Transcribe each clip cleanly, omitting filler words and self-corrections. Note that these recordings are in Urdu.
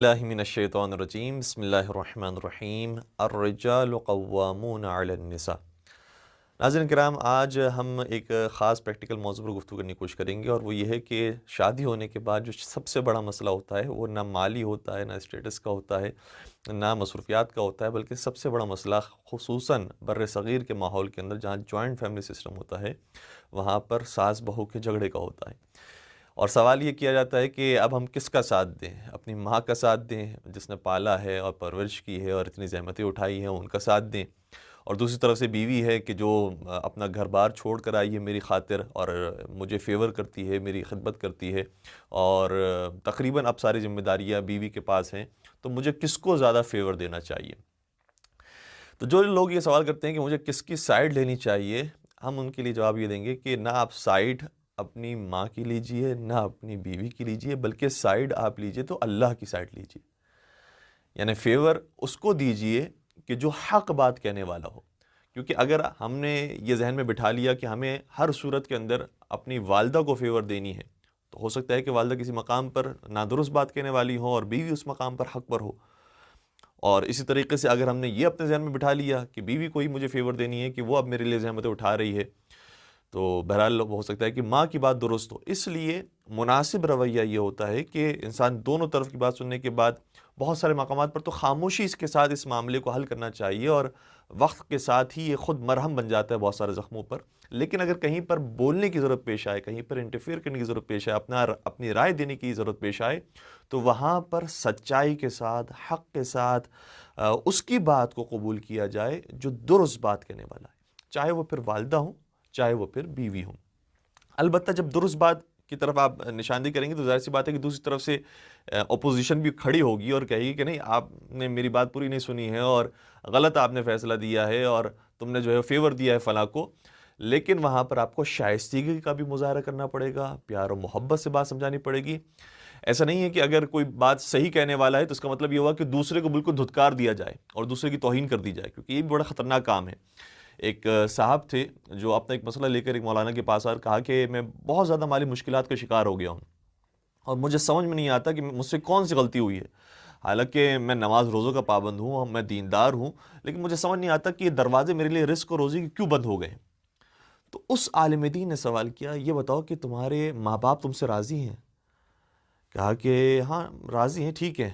اللہ من الشیطان الرجیم بسم اللہ الرحمن الرحیم الرجال قوامون علی النساء۔ ناظرین کرام، آج ہم ایک خاص پریکٹیکل موضوع پر گفتگو کرنے کی کوشش کریں گے، اور وہ یہ ہے کہ شادی ہونے کے بعد جو سب سے بڑا مسئلہ ہوتا ہے وہ نہ مالی ہوتا ہے، نہ اسٹیٹس کا ہوتا ہے، نہ مصروفیات کا ہوتا ہے، بلکہ سب سے بڑا مسئلہ خصوصاً بر صغیر کے ماحول کے اندر جہاں جوائنٹ فیملی سسٹم ہوتا ہے وہاں پر ساس بہو کے جھگڑے کا ہوتا ہے۔ اور سوال یہ کیا جاتا ہے کہ اب ہم کس کا ساتھ دیں؟ اپنی ماں کا ساتھ دیں جس نے پالا ہے اور پرورش کی ہے اور اتنی زحمتیں اٹھائی ہیں، ان کا ساتھ دیں، اور دوسری طرف سے بیوی ہے کہ جو اپنا گھر بار چھوڑ کر آئی ہے میری خاطر اور مجھے فیور کرتی ہے، میری خدمت کرتی ہے، اور تقریباً اب ساری ذمہ داریاں بیوی کے پاس ہیں، تو مجھے کس کو زیادہ فیور دینا چاہیے؟ تو جو لوگ یہ سوال کرتے ہیں کہ مجھے کس کی سائیڈ لینی چاہیے، ہم ان کے لیے جواب یہ دیں گے کہ نہ آپ سائیڈ اپنی ماں کی لیجئے نہ اپنی بیوی کی لیجئے، بلکہ سائیڈ آپ لیجئے تو اللہ کی سائیڈ لیجئے، یعنی فیور اس کو دیجئے کہ جو حق بات کہنے والا ہو۔ کیونکہ اگر ہم نے یہ ذہن میں بٹھا لیا کہ ہمیں ہر صورت کے اندر اپنی والدہ کو فیور دینی ہے، تو ہو سکتا ہے کہ والدہ کسی مقام پر نادرست بات کہنے والی ہو اور بیوی اس مقام پر حق پر ہو۔ اور اسی طریقے سے اگر ہم نے یہ اپنے ذہن میں بٹھا لیا کہ بیوی کو ہی مجھے فیور دینی ہے کہ وہ اب میرے لیے زحمتیں اٹھا رہی ہے، تو بہرحال ہو سکتا ہے کہ ماں کی بات درست ہو۔ اس لیے مناسب رویہ یہ ہوتا ہے کہ انسان دونوں طرف کی بات سننے کے بعد بہت سارے مقامات پر تو خاموشی اس کے ساتھ اس معاملے کو حل کرنا چاہیے، اور وقت کے ساتھ ہی یہ خود مرہم بن جاتا ہے بہت سارے زخموں پر۔ لیکن اگر کہیں پر بولنے کی ضرورت پیش آئے، کہیں پر انٹرفیئر کرنے کی ضرورت پیش آئے، اپنی رائے دینے کی ضرورت پیش آئے، تو وہاں پر سچائی کے ساتھ، حق کے ساتھ اس کی بات کو قبول کیا جائے جو درست بات کہنے والا ہے، چاہے وہ پھر والدہ ہوں چاہے وہ پھر بیوی ہوں۔ البتہ جب درست بات کی طرف آپ نشاندہی کریں گے تو ظاہر سی بات ہے کہ دوسری طرف سے اپوزیشن بھی کھڑی ہوگی اور کہے گی کہ نہیں، آپ نے میری بات پوری نہیں سنی ہے اور غلط آپ نے فیصلہ دیا ہے اور تم نے جو ہے فیور دیا ہے فلاں کو۔ لیکن وہاں پر آپ کو شائستگی کا بھی مظاہرہ کرنا پڑے گا، پیار و محبت سے بات سمجھانی پڑے گی۔ ایسا نہیں ہے کہ اگر کوئی بات صحیح کہنے والا ہے تو اس کا مطلب یہ ہوا کہ دوسرے کو بالکل دھتکار دیا جائے اور دوسرے کی توہین کر دی جائے، کیونکہ یہ بھی بڑا خطرناک کام ہے۔ ایک صاحب تھے جو اپنا ایک مسئلہ لے کر ایک مولانا کے پاس آئے اور کہا کہ میں بہت زیادہ مالی مشکلات کا شکار ہو گیا ہوں اور مجھے سمجھ میں نہیں آتا کہ مجھ سے کون سی غلطی ہوئی ہے، حالانکہ میں نماز روزوں کا پابند ہوں، میں دیندار ہوں، لیکن مجھے سمجھ نہیں آتا کہ یہ دروازے میرے لیے رزق اور روزی کے کیوں بند ہو گئے ہیں۔ تو اس عالم دین نے سوال کیا، یہ بتاؤ کہ تمہارے ماں باپ تم سے راضی ہیں؟ کہا کہ ہاں راضی ہیں، ٹھیک ہے۔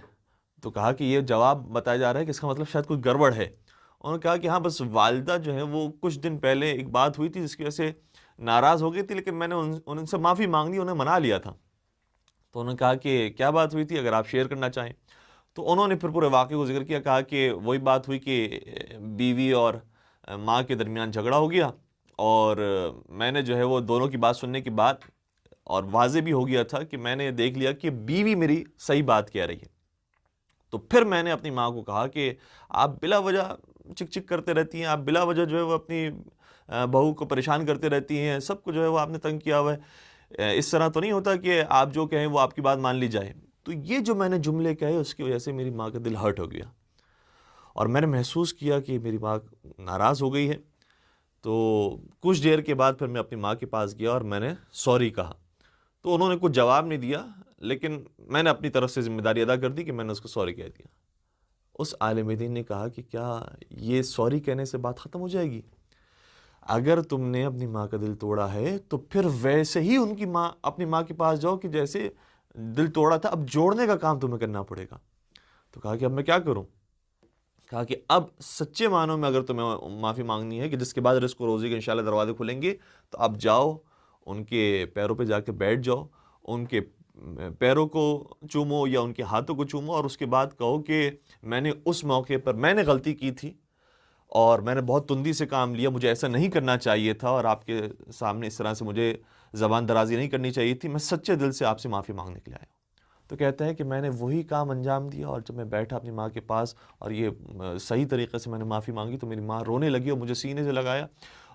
تو کہا کہ یہ جواب بتایا جا رہا ہے کہ اس کا مطلب شاید کوئی گڑبڑ ہے۔ انہوں نے کہا کہ ہاں بس والدہ جو ہے وہ کچھ دن پہلے ایک بات ہوئی تھی جس کی وجہ سے ناراض ہو گئی تھی، لیکن میں نے ان سے معافی مانگ لی، انہیں منا لیا تھا۔ تو انہوں نے کہا کہ کیا بات ہوئی تھی، اگر آپ شیئر کرنا چاہیں۔ تو انہوں نے پھر پورے واقعے کو ذکر کیا، کہا کہ وہی بات ہوئی کہ بیوی اور ماں کے درمیان جھگڑا ہو گیا، اور میں نے جو ہے وہ دونوں کی بات سننے کے بعد اور واضح بھی ہو گیا تھا کہ میں نے دیکھ لیا کہ بیوی میری صحیح بات کہہ رہی ہے۔ تو پھر میں نے اپنی ماں کو کہا کہ آپ بلا وجہ چک چک کرتے رہتی ہیں، آپ بلا وجہ جو ہے وہ اپنی بہو کو پریشان کرتے رہتی ہیں، سب کو جو ہے وہ آپ نے تنگ کیا ہوا ہے، اس طرح تو نہیں ہوتا کہ آپ جو کہیں وہ آپ کی بات مان لی جائے۔ تو یہ جو میں نے جملے کہے اس کی وجہ سے میری ماں کا دل ہرٹ ہو گیا، اور میں نے محسوس کیا کہ میری ماں ناراض ہو گئی ہے۔ تو کچھ دیر کے بعد پھر میں اپنی ماں کے پاس گیا اور میں نے سوری کہا۔ تو انہوں نے کچھ جواب نہیں دیا، لیکن میں نے اپنی طرف سے ذمہ داری ادا کر دی کہ میں نے اس کو سوری کہہ دیا۔ اس عالم دین نے کہا کہ کیا یہ سوری کہنے سے بات ختم ہو جائے گی؟ اگر تم نے اپنی ماں کا دل توڑا ہے تو پھر ویسے ہی اپنی ماں کے پاس جاؤ کہ جیسے دل توڑا تھا، اب جوڑنے کا کام تمہیں کرنا پڑے گا۔ تو کہا کہ اب میں کیا کروں؟ کہا کہ اب سچے معنوں میں اگر تمہیں معافی مانگنی ہے کہ جس کے بعد رزق و روزی کے انشاءاللہ دروازے کھلیں گے، تو اب جاؤ ان کے پیروں پہ جا کے بیٹھ جاؤ، ان کے پیروں کو چومو یا ان کے ہاتھوں کو چومو، اور اس کے بعد کہو کہ میں نے اس موقع پر میں نے غلطی کی تھی اور میں نے بہت تندی سے کام لیا، مجھے ایسا نہیں کرنا چاہیے تھا، اور آپ کے سامنے اس طرح سے مجھے زبان درازی نہیں کرنی چاہیے تھی، میں سچے دل سے آپ سے معافی مانگنے کے لیے آیا ہوں۔ تو کہتے ہیں کہ میں نے وہی کام انجام دیا، اور جب میں بیٹھا اپنی ماں کے پاس اور یہ صحیح طریقے سے میں نے معافی مانگی تو میری ماں رونے لگی اور مجھے سینے سے لگایا،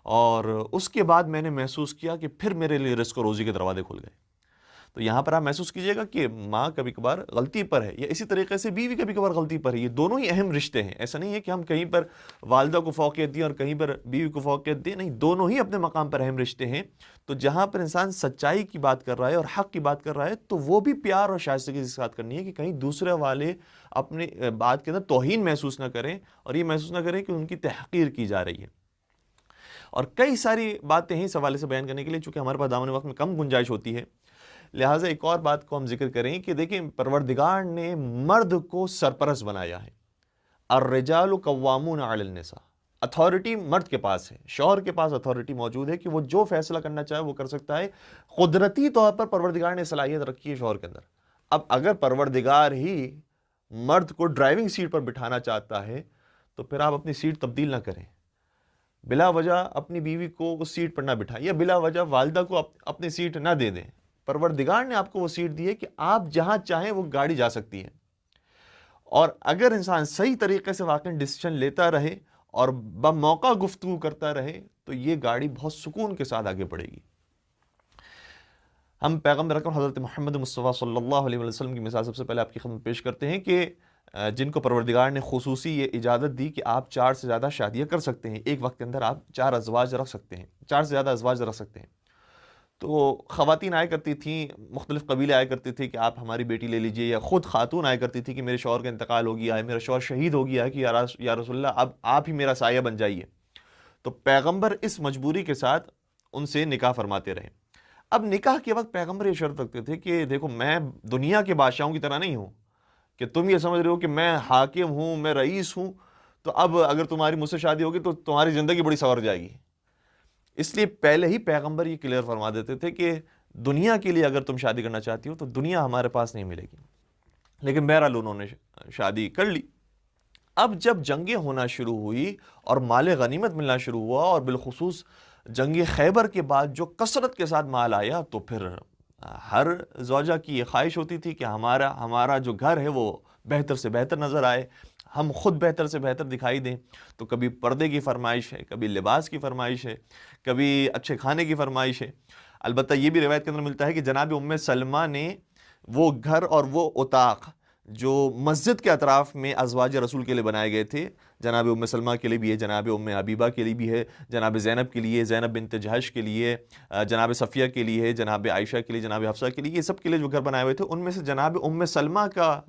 اور اس کے بعد میں نے محسوس کیا کہ پھر میرے لیے رزق و روزی کے دروازے کھل گئے۔ تو یہاں پر آپ محسوس کیجئے گا کہ ماں کبھی کبھار غلطی پر ہے، یا اسی طریقے سے بیوی کبھی کبھار غلطی پر ہے. یہ دونوں ہی اہم رشتے ہیں. ایسا نہیں ہے کہ ہم کہیں پر والدہ کو فوقیت دیں اور کہیں پر بیوی کو فوقیت دیں، نہیں، دونوں ہی اپنے مقام پر اہم رشتے ہیں. تو جہاں پر انسان سچائی کی بات کر رہا ہے اور حق کی بات کر رہا ہے تو وہ بھی پیار اور شائستگی کے ساتھ کرنی ہے کہ کہیں دوسرے والے اپنے بات کے اندر توہین محسوس نہ کریں اور یہ محسوس نہ کریں کہ ان کی تحقیر کی جا رہی ہے. اور کئی ساری باتیں ہیں اس حوالے سے بیان کرنے کے لیے، چونکہ ہمارے پاس دامن وقت میں کم گنجائش ہوتی ہے، لہٰذا ایک اور بات کو ہم ذکر کریں کہ دیکھیں پروردگار نے مرد کو سرپرست بنایا ہے. الرجال قوامون علی النساء، اتھارٹی مرد کے پاس ہے، شوہر کے پاس اتھارٹی موجود ہے کہ وہ جو فیصلہ کرنا چاہے وہ کر سکتا ہے. قدرتی طور پر پروردگار نے صلاحیت رکھی ہے شوہر کے اندر. اب اگر پروردگار ہی مرد کو ڈرائیونگ سیٹ پر بٹھانا چاہتا ہے تو پھر آپ اپنی سیٹ تبدیل نہ کریں، بلا وجہ اپنی بیوی کو اس سیٹ پر نہ بٹھائیں، یا بلا وجہ والدہ کو اپنی سیٹ نہ دے دیں. پروردگار نے آپ کو وہ سیٹ دی ہے کہ آپ جہاں چاہیں وہ گاڑی جا سکتی ہے. اور اگر انسان صحیح طریقے سے واقعی ڈیسیشن لیتا رہے اور بموقع گفتگو کرتا رہے تو یہ گاڑی بہت سکون کے ساتھ آگے بڑھے گی. ہم پیغمبر اکرم حضرت محمد مصطفیٰ صلی اللہ علیہ وسلم کی مثال سب سے پہلے آپ کی خدمت پیش کرتے ہیں کہ جن کو پروردگار نے خصوصی یہ اجازت دی کہ آپ 4 سے زیادہ شادیاں کر سکتے ہیں، ایک وقت کے اندر آپ 4 ازواج رکھ سکتے ہیں، 4 سے زیادہ ازواج رکھ سکتے ہیں. تو خواتین آیا کرتی تھیں، مختلف قبیلے آیا کرتے تھے کہ آپ ہماری بیٹی لے لیجئے، یا خود خاتون آیا کرتی تھی کہ میرے شوہر کا انتقال ہو گیا ہے، میرا شوہر شہید ہو گیا ہے کہ یا رسول اللہ اب آپ ہی میرا سایہ بن جائیے. تو پیغمبر اس مجبوری کے ساتھ ان سے نکاح فرماتے رہے. اب نکاح کے وقت پیغمبر یہ شرط رکھتے تھے کہ دیکھو میں دنیا کے بادشاہوں کی طرح نہیں ہوں کہ تم یہ سمجھ رہے ہو کہ میں حاکم ہوں، میں رئیس ہوں، تو اب اگر تمہاری مجھ سے شادی ہوگی تو تمہاری زندگی بڑی سنور جائے گی. اس لیے پہلے ہی پیغمبر یہ کلیئر فرما دیتے تھے کہ دنیا کے لیے اگر تم شادی کرنا چاہتی ہو تو دنیا ہمارے پاس نہیں ملے گی. لیکن بہرحال انہوں نے شادی کر لی. اب جب جنگیں ہونا شروع ہوئی اور مال غنیمت ملنا شروع ہوا، اور بالخصوص جنگ خیبر کے بعد جو کثرت کے ساتھ مال آیا، تو پھر ہر زوجہ کی یہ خواہش ہوتی تھی کہ ہمارا جو گھر ہے وہ بہتر سے بہتر نظر آئے، ہم خود بہتر سے بہتر دکھائی دیں. تو کبھی پردے کی فرمائش ہے، کبھی لباس کی فرمائش ہے، کبھی اچھے کھانے کی فرمائش ہے. البتہ یہ بھی روایت کے اندر ملتا ہے کہ جناب ام سلمہ نے وہ گھر اور وہ اتاق جو مسجد کے اطراف میں ازواج رسول کے لیے بنائے گئے تھے، جناب ام سلمہ کے لیے بھی ہے، جناب ام حبیبہ کے لیے بھی ہے، جناب زینب کے لیے، زینب بنت جہش کے لیے، جناب صفیہ کے لیے ہے، جناب عائشہ کے لیے، جناب حفصہ کے لیے، یہ سب کے لیے جو گھر بنائے ہوئے تھے، ان میں سے جناب ام سلمہ کا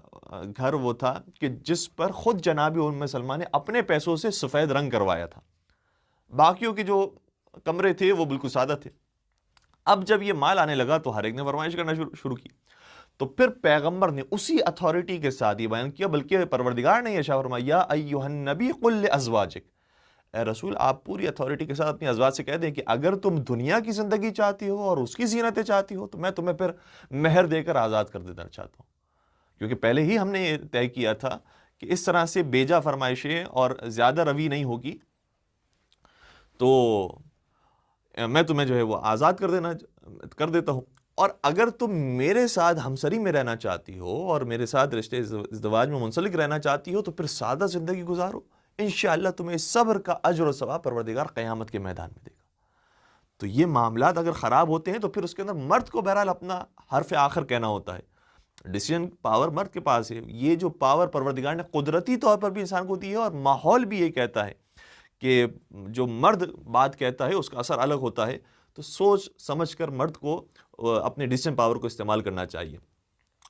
گھر وہ تھا کہ جس پر خود جناب ام سلمہ نے اپنے پیسوں سے سفید رنگ کروایا تھا. باقیوں کے جو کمرے تھے وہ بالکل سادہ تھے. اب جب یہ مال آنے لگا تو ہر ایک نے فرمائش کرنا شروع کی. تو پھر پیغمبر نے اسی اتھارٹی کے ساتھ یہ بیان کیا، بلکہ پروردگار نے یہ ارشاد فرمایا یا ایھا النبی قل لازواجک، اے رسول آپ پوری اتھارٹی کے ساتھ اپنی ازواج سے کہہ دیں کہ اگر تم دنیا کی زندگی چاہتی ہو اور اس کی زینتیں چاہتی ہو تو میں تمہیں پھر مہر دے کر آزاد کر دینا چاہتا ہوں. کیونکہ پہلے ہی ہم نے یہ طے کیا تھا کہ اس طرح سے بیجا فرمائشیں اور زیادہ روی نہیں ہوگی، تو میں تمہیں جو ہے وہ آزاد کر دیتا ہوں. اور اگر تم میرے ساتھ ہمسری میں رہنا چاہتی ہو اور میرے ساتھ رشتے ازدواج میں منسلک رہنا چاہتی ہو تو پھر سادہ زندگی گزارو، انشاءاللہ تمہیں صبر کا اجر و ثواب پروردگار قیامت کے میدان میں دے گا. تو یہ معاملات اگر خراب ہوتے ہیں تو پھر اس کے اندر مرد کو بہرحال اپنا حرف آخر کہنا ہوتا ہے. ڈیسیژن پاور مرد کے پاس ہے. یہ جو پاور پروردگار نے قدرتی طور پر بھی انسان کو دی ہے، اور ماحول بھی یہ کہتا ہے کہ جو مرد بات کہتا ہے اس کا اثر الگ ہوتا ہے. تو سوچ سمجھ کر مرد کو اپنے ڈیسیژن پاور کو استعمال کرنا چاہیے.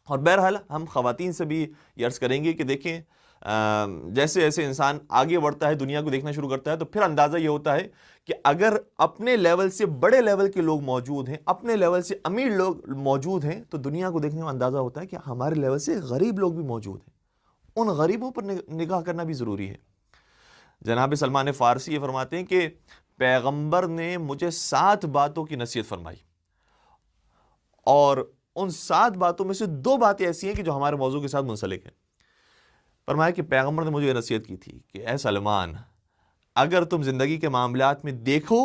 اور بہرحال ہم خواتین سے بھی یہ عرض کریں گے کہ دیکھیں جیسے جیسے انسان آگے بڑھتا ہے، دنیا کو دیکھنا شروع کرتا ہے، تو پھر اندازہ یہ ہوتا ہے کہ اگر اپنے لیول سے بڑے لیول کے لوگ موجود ہیں، اپنے لیول سے امیر لوگ موجود ہیں، تو دنیا کو دیکھنے میں اندازہ ہوتا ہے کہ ہمارے لیول سے غریب لوگ بھی موجود ہیں. ان غریبوں پر نگاہ کرنا بھی ضروری ہے. جناب سلمان فارسی یہ فرماتے ہیں کہ پیغمبر نے مجھے 7 باتوں کی نصیحت فرمائی، اور ان 7 باتوں میں سے 2 باتیں ایسی ہیں کہ جو ہمارے موضوع کے ساتھ منسلک ہیں. فرمایا کہ پیغمبر نے مجھے یہ نصیحت کی تھی کہ اے سلمان، اگر تم زندگی کے معاملات میں دیکھو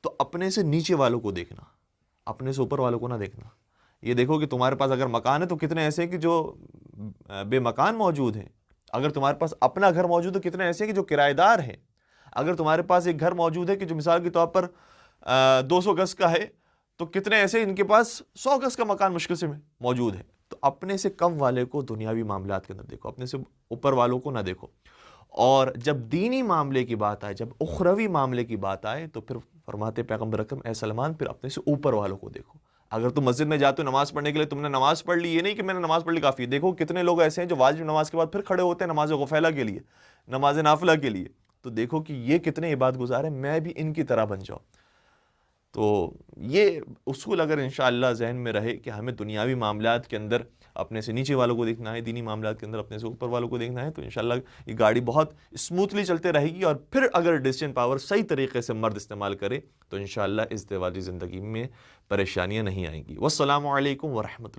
تو اپنے سے نیچے والوں کو دیکھنا، اپنے سے اوپر والوں کو نہ دیکھنا. یہ دیکھو کہ تمہارے پاس اگر مکان ہے تو کتنے ایسے ہیں کہ جو بے مکان موجود ہیں. اگر تمہارے پاس اپنا گھر موجود ہے، کتنے ایسے ہیں کہ جو کرایہ دار ہیں. اگر تمہارے پاس ایک گھر موجود ہے کہ جو مثال کے طور پر 200 گز کا ہے، تو کتنے ایسے ان کے پاس 100 گز کا مکان مشکل سے موجود ہے. تو اپنے سے کم والے کو دنیاوی معاملات کے اندر دیکھو، اپنے سے اوپر والوں کو نہ دیکھو. اور جب دینی معاملے کی بات آئے، جب اخروی معاملے کی بات آئے، تو پھر فرماتے پیغمبر اکرم اے سلمان پھر اپنے سے اوپر والوں کو دیکھو. اگر تم مسجد میں جاتے ہو نماز پڑھنے کے لیے، تم نے نماز پڑھ لی، یہ نہیں کہ میں نے نماز پڑھ لی کافی ہے. دیکھو کتنے لوگ ایسے ہیں جو واجب نماز کے بعد پھر کھڑے ہوتے ہیں نماز غفیلہ کے لیے، نماز نافلہ کے لیے. تو دیکھو کہ یہ کتنے عبادت گزار ہیں، میں بھی ان کی طرح بن جاؤں. تو یہ اصول اگر انشاءاللہ ذہن میں رہے کہ ہمیں دنیاوی معاملات کے اندر اپنے سے نیچے والوں کو دیکھنا ہے، دینی معاملات کے اندر اپنے سے اوپر والوں کو دیکھنا ہے، تو انشاءاللہ یہ گاڑی بہت اسموتھلی چلتے رہے گی. اور پھر اگر ڈیسیژن پاور صحیح طریقے سے مرد استعمال کرے تو انشاءاللہ ازدواجی زندگی میں پریشانیاں نہیں آئیں گی. والسلام علیکم ورحمۃ اللہ.